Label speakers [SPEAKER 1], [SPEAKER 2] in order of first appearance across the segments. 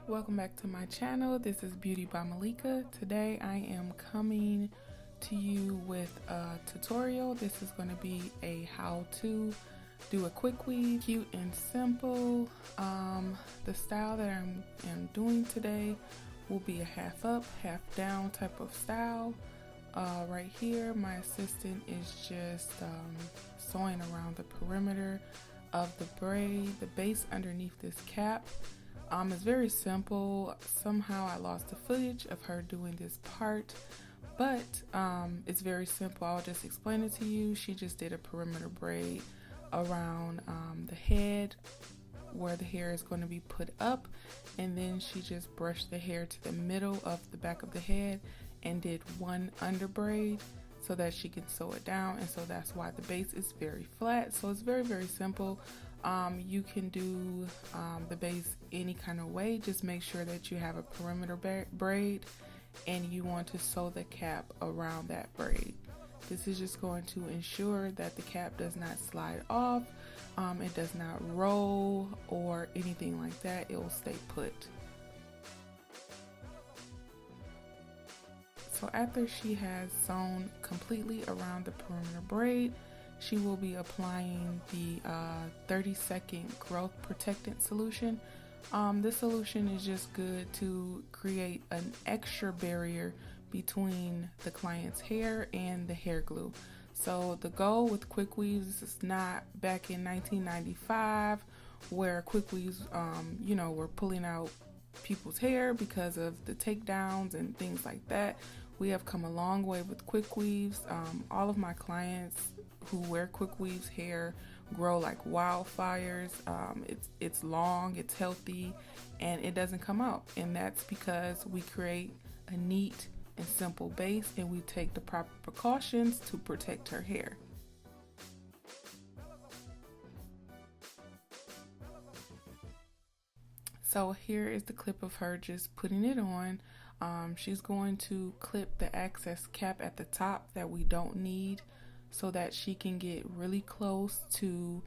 [SPEAKER 1] Welcome back to my channel. This is Beautybymalika. Today I am coming to you with a tutorial. This is going to be a how to do a quick weave, cute and simple. The style that I'm doing today will be a half up, half down type of style. Right here, my assistant is just sewing around the perimeter of the braid, the base underneath this cap. It's very simple. Somehow I lost the footage of her doing this part, but it's very simple. I'll just explain it to you. She just did a perimeter braid around the head where the hair is going to be put up, and then she just brushed the hair to the middle of the back of the head and did one under braid so that she can sew it down, and so that's why the base is very flat. So it's very simple. You can do the base any kind of way. Just make sure that you have a perimeter braid and you want to sew the cap around that braid. This is just going to ensure that the cap does not slide off, it does not roll or anything like that. It will stay put. So after she has sewn completely around the perimeter braid, she will be applying the 30-second growth protectant solution. This solution is just good to create an extra barrier between the client's hair and the hair glue. So the goal with quick weaves is not back in 1995 where quick weaves, were pulling out people's hair because of the takedowns and things like that. We have come a long way with quick weaves. All of my clients who wear quick weaves hair grow like wildfires. It's long, it's healthy, and it doesn't come out. And that's because we create a neat and simple base and we take the proper precautions to protect her hair. So here is the clip of her just putting it on. She's going to clip the excess cap at the top that we don't need so that she can get really close to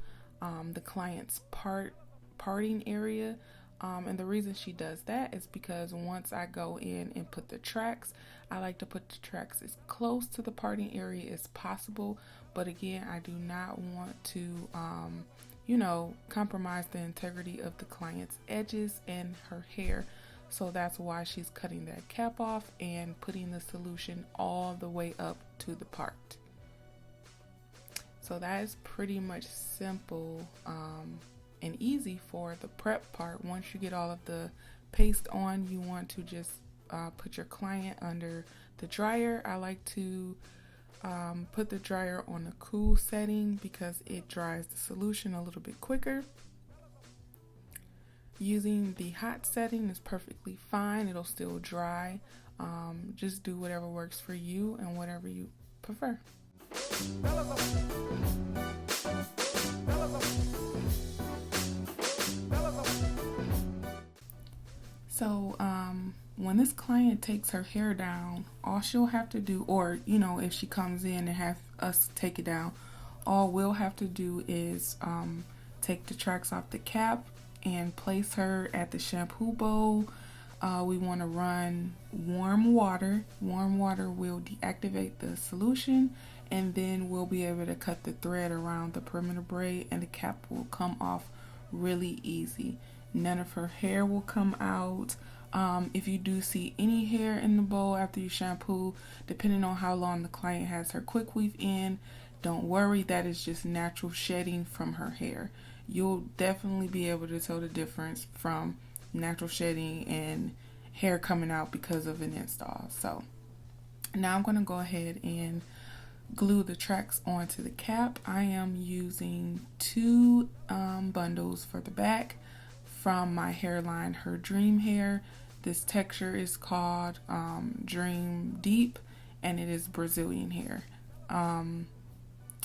[SPEAKER 1] the client's parting area. And the reason she does that is because once I go in and put the tracks, I like to put the tracks as close to the parting area as possible. But again, I do not want to compromise the integrity of the client's edges and her hair. So that's why she's cutting that cap off and putting the solution all the way up to the part. So that is pretty much simple and easy for the prep part. Once you get all of the paste on, you want to just put your client under the dryer. I like to put the dryer on a cool setting because it dries the solution a little bit quicker. Using the hot setting is perfectly fine. It'll still dry. Just do whatever works for you and whatever you prefer. So when this client takes her hair down, all she'll have to do, or if she comes in and have us take it down, all we'll have to do is take the tracks off the cap and place her at the shampoo bowl. We want to run warm water. Warm water will deactivate the solution, and then we'll be able to cut the thread around the perimeter braid and the cap will come off really easy. None of her hair will come out. If you do see any hair in the bowl after you shampoo, depending on how long the client has her quick weave in, don't worry, that is just natural shedding from her hair. You'll definitely be able to tell the difference from natural shedding and hair coming out because of an install. So now I'm going to go ahead and glue the tracks onto the cap. I am using 2 bundles for the back from my hairline Her Dream Hair. This texture is called Dream Deep and it is Brazilian hair.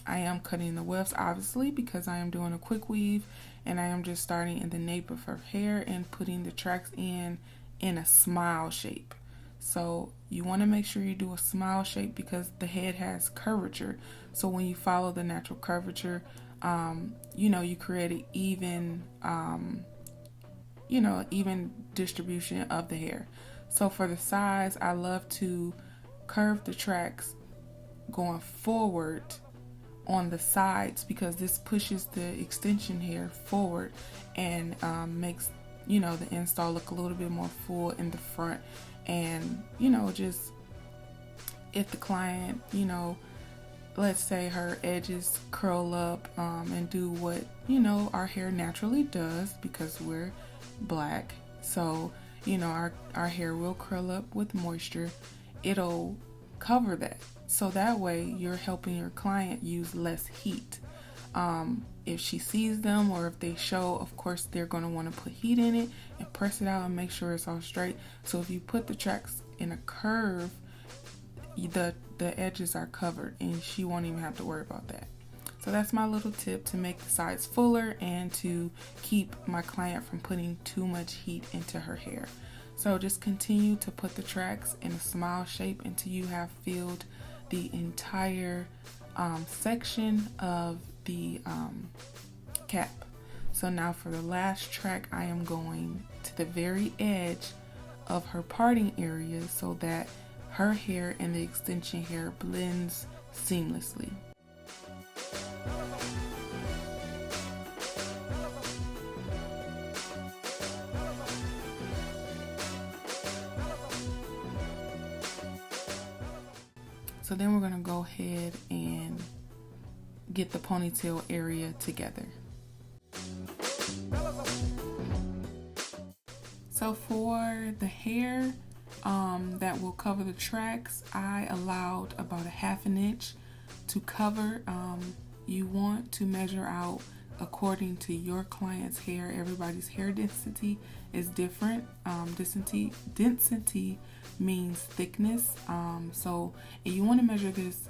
[SPEAKER 1] I am cutting the wefts obviously because I am doing a quick weave, and I am just starting in the nape of her hair and putting the tracks in a smile shape. So you want to make sure you do a smile shape because the head has curvature. So when you follow the natural curvature, you create an even even distribution of the hair. So for the sides, I love to curve the tracks going forward on the sides, because this pushes the extension hair forward and makes the install look a little bit more full in the front. And just if the client, let's say her edges curl up and do what our hair naturally does, because we're black, so our hair will curl up with moisture. It'll cover that, so that way you're helping your client use less heat. If she sees them, or if they show, of course they're going to want to put heat in it and press it out and make sure it's all straight. So if you put the tracks in a curve, the edges are covered and she won't even have to worry about that. So that's my little tip to make the sides fuller and to keep my client from putting too much heat into her hair. So just continue to put the tracks in a smile shape until you have filled the entire section of the cap. So now for the last track, I am going to the very edge of her parting area so that her hair and the extension hair blends seamlessly. So then we're going to go ahead and get the ponytail area together. So for the hair that will cover the tracks, I allowed about a 1/2 inch to cover. You want to measure out according to your client's hair. Everybody's hair density is different. Density means thickness. So you want to measure this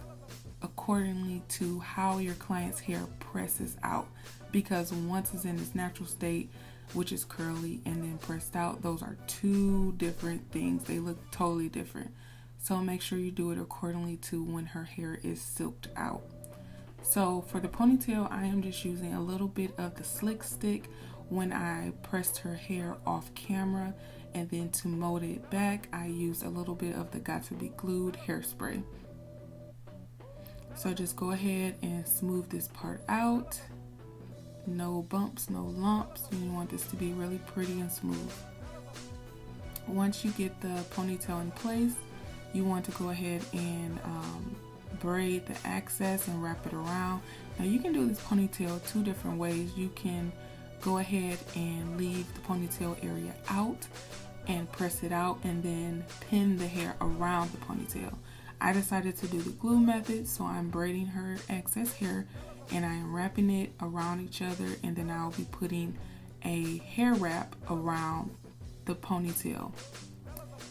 [SPEAKER 1] accordingly to how your client's hair presses out, because once it's in its natural state, which is curly, and then pressed out, those are two different things. They look totally different. So make sure you do it accordingly to when her hair is silked out. So for the ponytail, I am just using a little bit of the slick stick when I pressed her hair off camera, and then to mold it back, I used a little bit of the Got To Be Glued hairspray. So just go ahead and smooth this part out. No bumps, no lumps. You want this to be really pretty and smooth. Once you get the ponytail in place, you want to go ahead and braid the excess and wrap it around. Now you can do this ponytail two different ways. You can go ahead and leave the ponytail area out and press it out and then pin the hair around the ponytail. I decided to do the glue method, so I'm braiding her excess hair and I am wrapping it around each other, and then I'll be putting a hair wrap around the ponytail.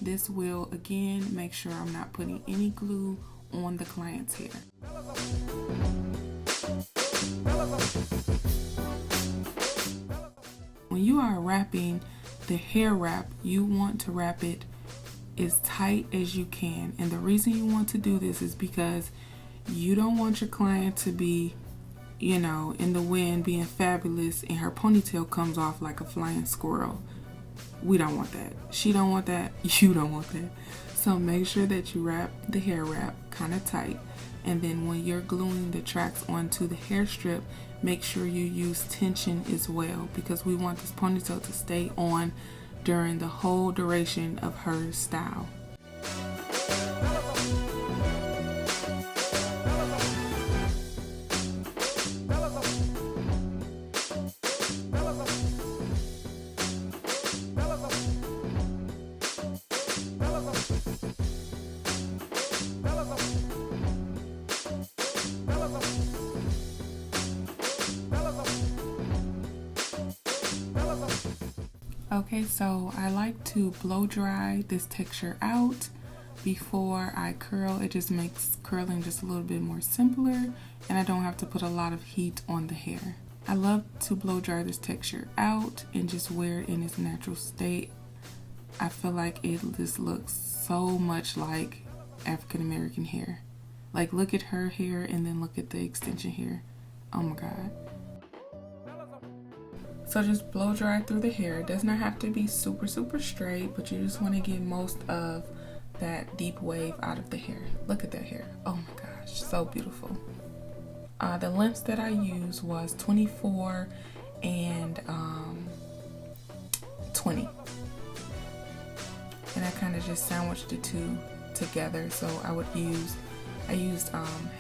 [SPEAKER 1] This will again make sure I'm not putting any glue on the client's hair. When you are wrapping the hair wrap, you want to wrap it as tight as you can, and the reason you want to do this is because you don't want your client to be in the wind being fabulous and her ponytail comes off like a flying squirrel. We don't want that. She don't want that. You don't want that. So make sure that you wrap the hair wrap kind of tight, and then when you're gluing the tracks onto the hair strip, make sure you use tension as well, because we want this ponytail to stay on during the whole duration of her style. Okay, so I like to blow dry this texture out before I curl. It just makes curling just a little bit more simpler, and I don't have to put a lot of heat on the hair. I love to blow dry this texture out and just wear it in its natural state. I feel like it just looks so much like African American hair. Like, look at her hair and then look at the extension hair. Oh my God. So just blow dry through the hair. It does not have to be super straight, but you just want to get most of that deep wave out of the hair. Look at that hair. Oh my gosh, so beautiful. The lengths that I used was 24 and 20. And I kind of just sandwiched the two together. So I used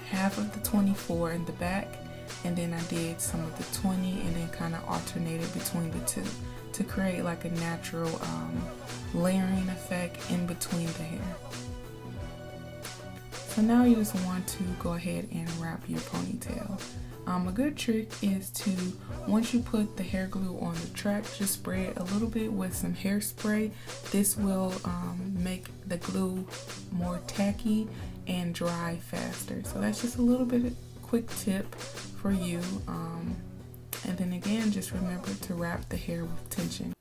[SPEAKER 1] half of the 24 in the back, and then I did some of the 20 and then kind of alternated between the two to create like a natural layering effect in between the hair. So now you just want to go ahead and wrap your ponytail. A good trick is to, once you put the hair glue on the track, just spray it a little bit with some hairspray. This will make the glue more tacky and dry faster. So that's just a little bit of quick tip for you. And then again, just remember to wrap the hair with tension.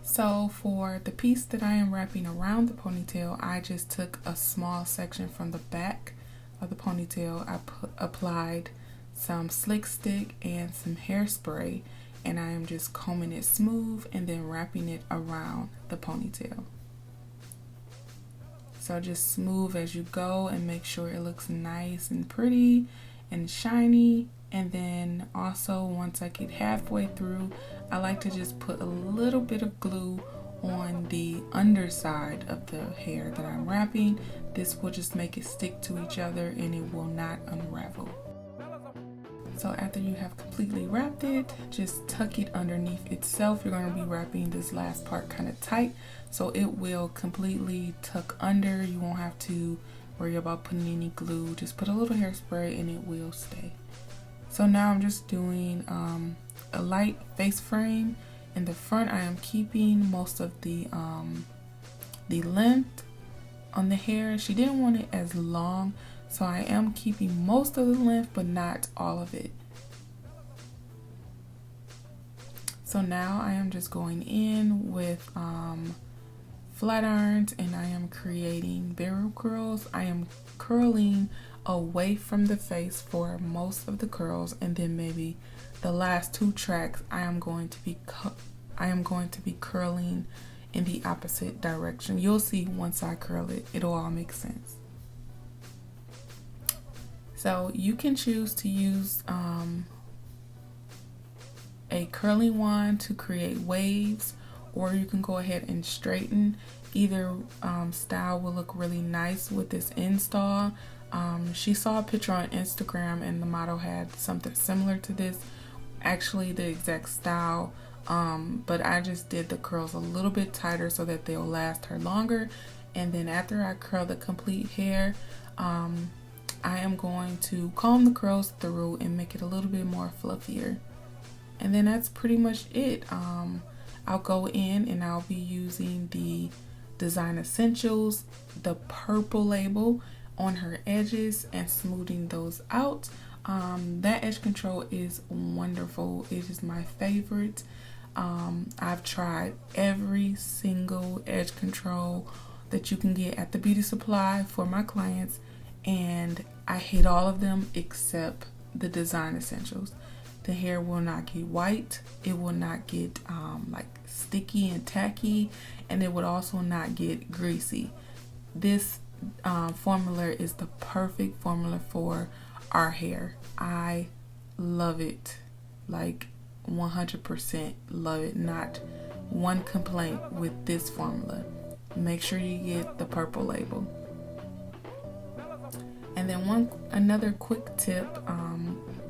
[SPEAKER 1] So for the piece that I am wrapping around the ponytail, I just took a small section from the back of the ponytail. I applied some slick stick and some hairspray, and I am just combing it smooth and then wrapping it around the ponytail. So just smooth as you go and make sure it looks nice and pretty and shiny. And then also once I get halfway through, I like to just put a little bit of glue on the underside of the hair that I'm wrapping. This will just make it stick to each other and it will not unravel. So after you have completely wrapped it, just tuck it underneath itself. You're going to be wrapping this last part kind of tight, so it will completely tuck under. You won't have to worry about putting any glue. Just put a little hairspray and it will stay. So now I'm just doing a light face frame. In the front, I am keeping most of the length on the hair. She didn't want it as long, so I am keeping most of the length, but not all of it. So now I am just going in with flat irons, and I am creating barrel curls. I am curling away from the face for most of the curls, and then maybe the last two tracks I am going to be curling in the opposite direction. You'll see once I curl it, it'll all make sense. So you can choose to use a curling wand to create waves, or you can go ahead and straighten. Either style will look really nice with this install. She saw a picture on Instagram and the model had something similar to this, actually the exact style, but I just did the curls a little bit tighter so that they'll last her longer. And then after I curl the complete hair, I am going to comb the curls through and make it a little bit more fluffier. And then that's pretty much it. I'll go in and I'll be using the Design Essentials, the purple label on her edges and smoothing those out. That edge control is wonderful. It is my favorite. I've tried every single edge control that you can get at the beauty supply for my clients, and I hate all of them except the Design Essentials. The hair will not get white, it will not get like sticky and tacky, and it would also not get greasy. This formula is the perfect formula for our hair. I love it. Like, 100% love it. Not one complaint with this formula. Make sure you get the purple label. And then another quick tip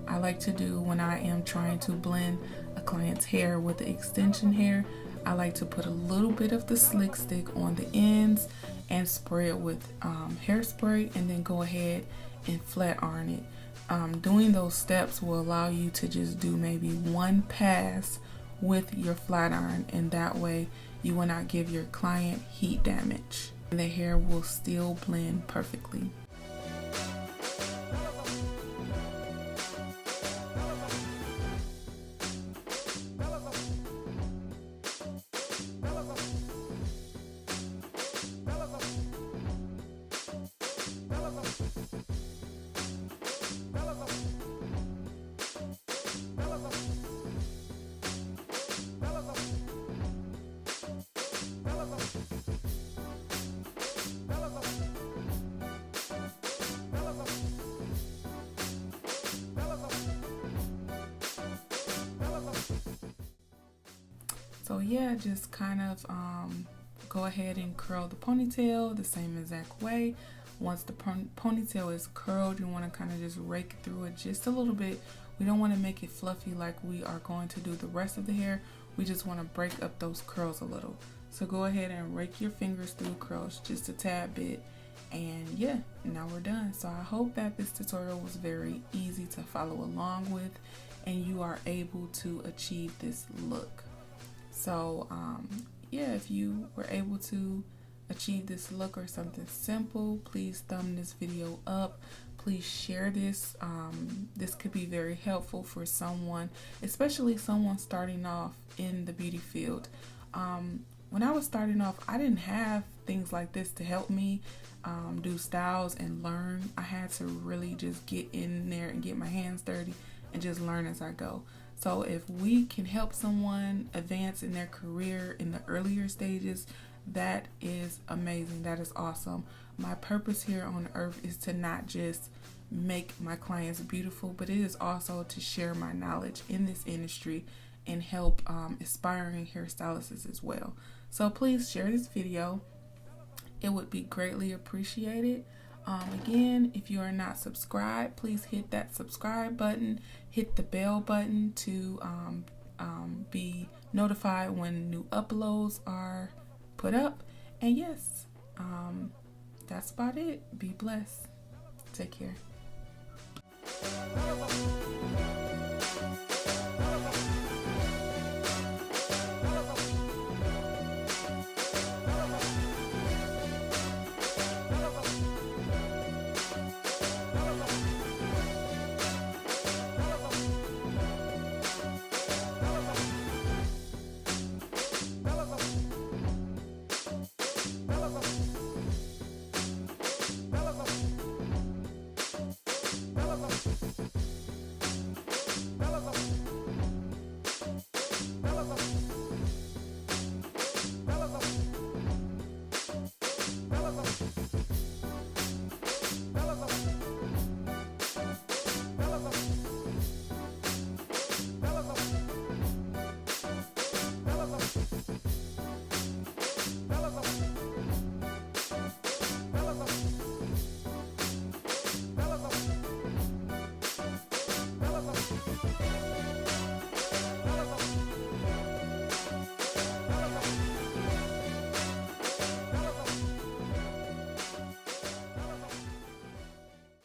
[SPEAKER 1] I like to do when I am trying to blend a client's hair with the extension hair, I like to put a little bit of the slick stick on the ends and spray it with hairspray, and then go ahead and flat iron it. Doing those steps will allow you to just do maybe one pass with your flat iron, and that way you will not give your client heat damage, and the hair will still blend perfectly. So yeah, just kind of go ahead and curl the ponytail the same exact way. Once the ponytail is curled, you want to kind of just rake through it just a little bit. We don't want to make it fluffy like we are going to do the rest of the hair. We just want to break up those curls a little. So go ahead and rake your fingers through curls just a tad bit. And yeah, now we're done. So I hope that this tutorial was very easy to follow along with, and you are able to achieve this look. So yeah, if you were able to achieve this look or something simple, please thumb this video up. Please share this. This could be very helpful for someone, especially someone starting off in the beauty field. When I was starting off, I didn't have things like this to help me do styles and learn. I had to really just get in there and get my hands dirty and just learn as I go. So if we can help someone advance in their career in the earlier stages, that is amazing. That is awesome. My purpose here on earth is to not just make my clients beautiful, but it is also to share my knowledge in this industry and help aspiring hairstylists as well. So please share this video. It would be greatly appreciated. Again, if you are not subscribed, please hit that subscribe button, hit the bell button to be notified when new uploads are put up. And yes, that's about it. Be blessed. Take care.